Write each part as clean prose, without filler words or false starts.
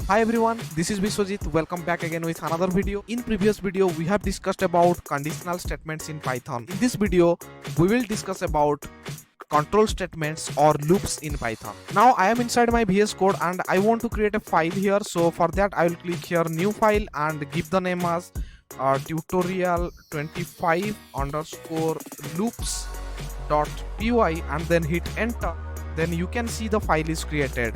Hi everyone, this is Biswajit. Welcome back again with another video. In previous video, we have discussed about conditional statements in Python. In this video, we will discuss about control statements or loops in Python. Now I am inside my VS Code and I want to create a file here. So for that, I will click here new file and give the name as tutorial 25 underscore loops.py and then hit enter. Then you can see the file is created.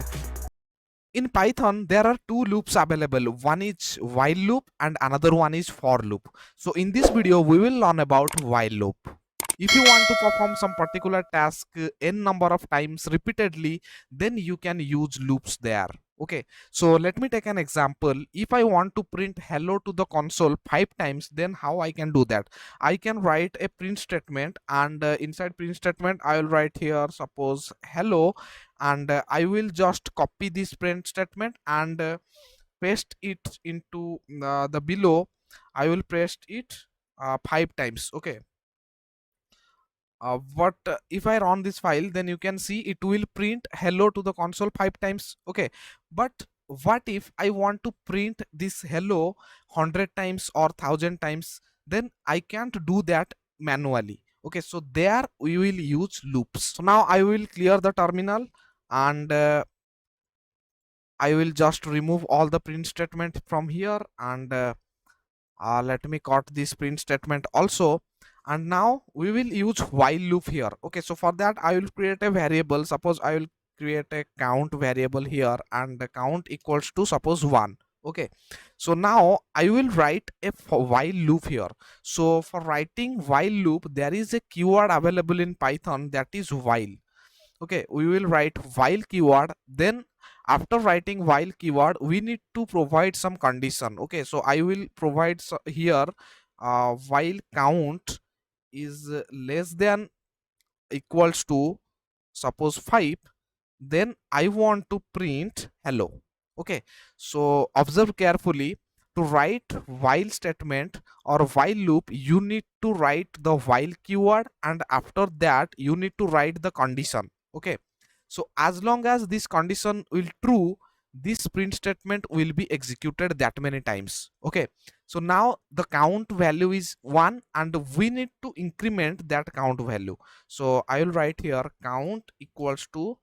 In Python, there are two loops available. One is while loop and another one is for loop. So in this video, we will learn about while loop. If you want to perform some particular task n number of times repeatedly, then you can use loops there. Okay, so let me take an example. If I want to print hello to the console 5 times, then how I can do that? I can write a print statement, and inside print statement I will write here suppose hello, and I will just copy this print statement and paste it into the below. I will paste it 5 times. Okay, but if I run this file, then you can see it will print hello to the console 5 times. Okay, but what if I want to print this hello 100 times or 1000 times? Then I can't do that manually. Okay, so there we will use loops. So now I will clear the terminal and I will just remove all the print statement from here, and let me cut this print statement also. And now we will use while loop here. Okay, so for that I will create a variable. Suppose I will create a count variable here, and the count equals to suppose 1. Okay, so now I will write a while loop here. So for writing while loop, there is a keyword available in Python, that is while. Okay, we will write while keyword. Then after writing while keyword, we need to provide some condition. Okay, so I will provide here while count is less than equals to suppose 5, then I want to print hello. Okay, so observe carefully. To write while statement or while loop, you need to write the while keyword, and after that you need to write the condition. Okay, so as long as this condition will true, this print statement will be executed that many times. Okay, so now the count value is 1 and we need to increment that count value. So I will write here count equals to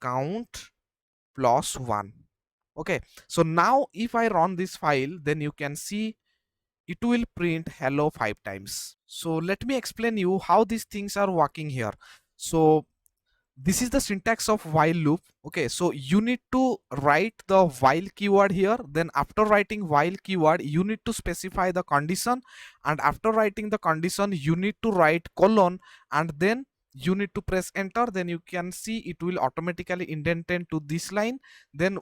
count plus 1. Okay, so now if I run this file, then you can see it will print hello 5 times. So let me explain you how these things are working here. So this is the syntax of while loop. Okay, so you need to write the while keyword here. Then after writing while keyword, you need to specify the condition, and after writing the condition, you need to write colon, and then you need to press enter. Then you can see it will automatically indented to this line. Then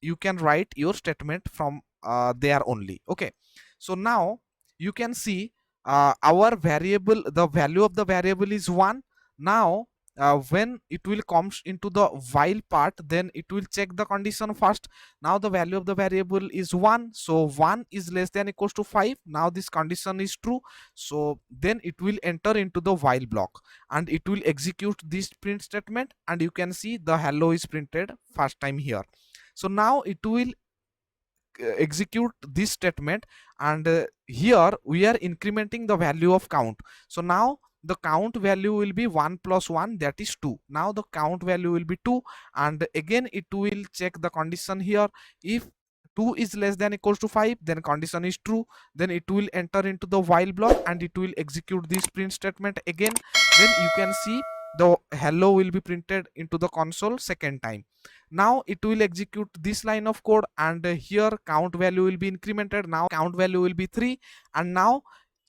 you can write your statement from there only. Okay, so now you can see our variable, the value of the variable is 1. Now when it will comes into the while part, then it will check the condition first. Now the value of the variable is 1, so 1 is less than equals to 5. Now this condition is true, so then it will enter into the while block and it will execute this print statement, and you can see the hello is printed first time here. So now it will execute this statement, and here we are incrementing the value of count. So now the count value will be 1 plus 1, that is 2. Now the count value will be 2, and again it will check the condition here. If 2 is less than equals to 5, then condition is true. Then it will enter into the while block and it will execute this print statement again. Then you can see the hello will be printed into the console second time. Now it will execute this line of code, and here count value will be incremented. Now count value will be 3, and now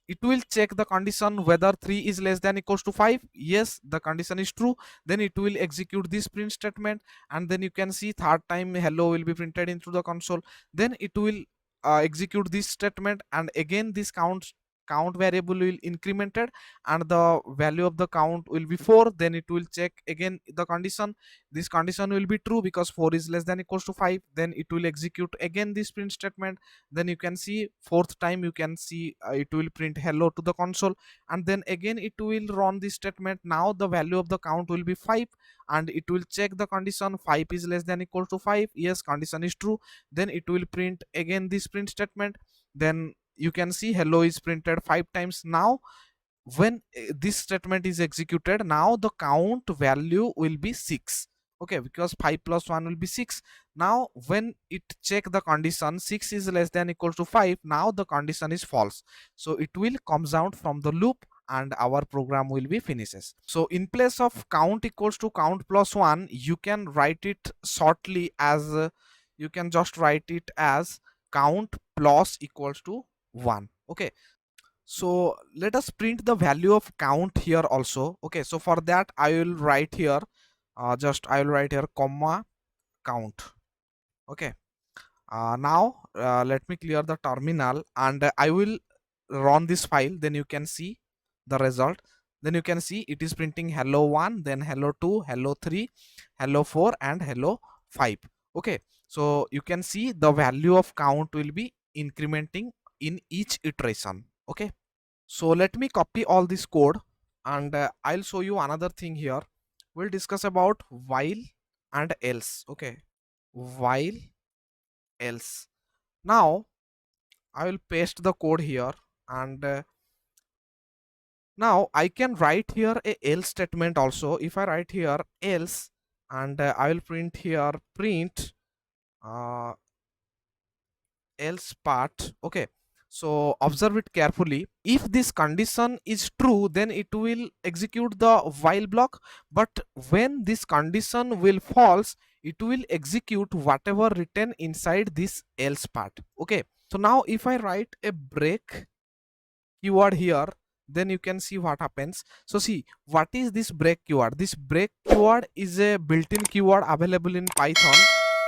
it will check the condition whether 3 is less than equals to 5. Yes, the condition is true. Then it will execute this print statement, and then you can see third time hello will be printed into the console. Then it will execute this statement, and again this count count variable will incremented and the value of the count will be 4, then it will check again the condition. This condition will be true because 4 is less than equals to 5, then it will execute again this print statement. Then you can see fourth time you can see it will print hello to the console, and then again it will run this statement. Now the value of the count will be 5 and it will check the condition, 5 is less than equal to 5, yes, condition is true. Then it will print again this print statement. Then you can see hello is printed 5 times. Now when this statement is executed, now the count value will be 6, okay, because 5 plus 1 will be 6. Now when it check the condition 6 is less than equal to 5, now the condition is false, so it will comes out from the loop and our program will be finishes. So in place of count equals to count plus 1, you can write it shortly as you can just write it as count plus equals to 1. Okay, so let us print the value of count here also. Okay, so for that I will write here just I will write here comma count. Okay, now let me clear the terminal and I will run this file, then you can see the result. Then you can see it is printing hello 1, then hello 2, hello 3, hello 4 and hello 5. Okay, so you can see the value of count will be incrementing in each iteration. Okay, so let me copy all this code and I'll show you another thing here. We'll discuss about while and else. Okay, while else. Now I will paste the code here and now I can write here a else statement also. If I write here else and I will print here print uh, else part. Okay, so observe it carefully. If this condition is true, then it will execute the while block, but when this condition will false, it will execute whatever written inside this else part. Okay, so now if I write a break keyword here, then you can see what happens. So see, what is this break keyword? This break keyword is a built-in keyword available in Python,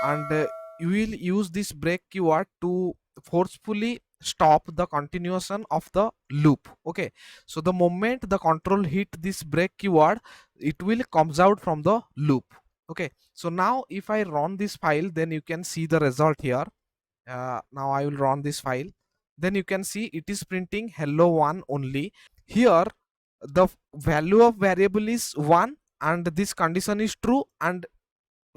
and you will use this break keyword to forcefully stop the continuation of the loop. Okay, so the moment the control hit this break keyword, it will comes out from the loop. Okay, so now if I run this file, then you can see the result here. Now I will run this file, then you can see it is printing hello 1 only. Here the value of variable is 1 and this condition is true, and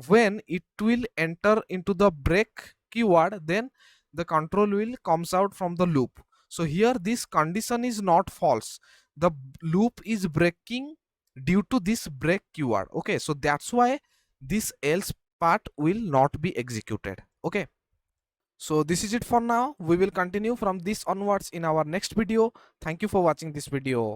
when it will enter into the break keyword, then the control will comes out from the loop. So here this condition is not false, the loop is breaking due to this break keyword. Okay, so that's why this else part will not be executed. Okay, so this is it for now. We will continue from this onwards in our next video. Thank you for watching this video.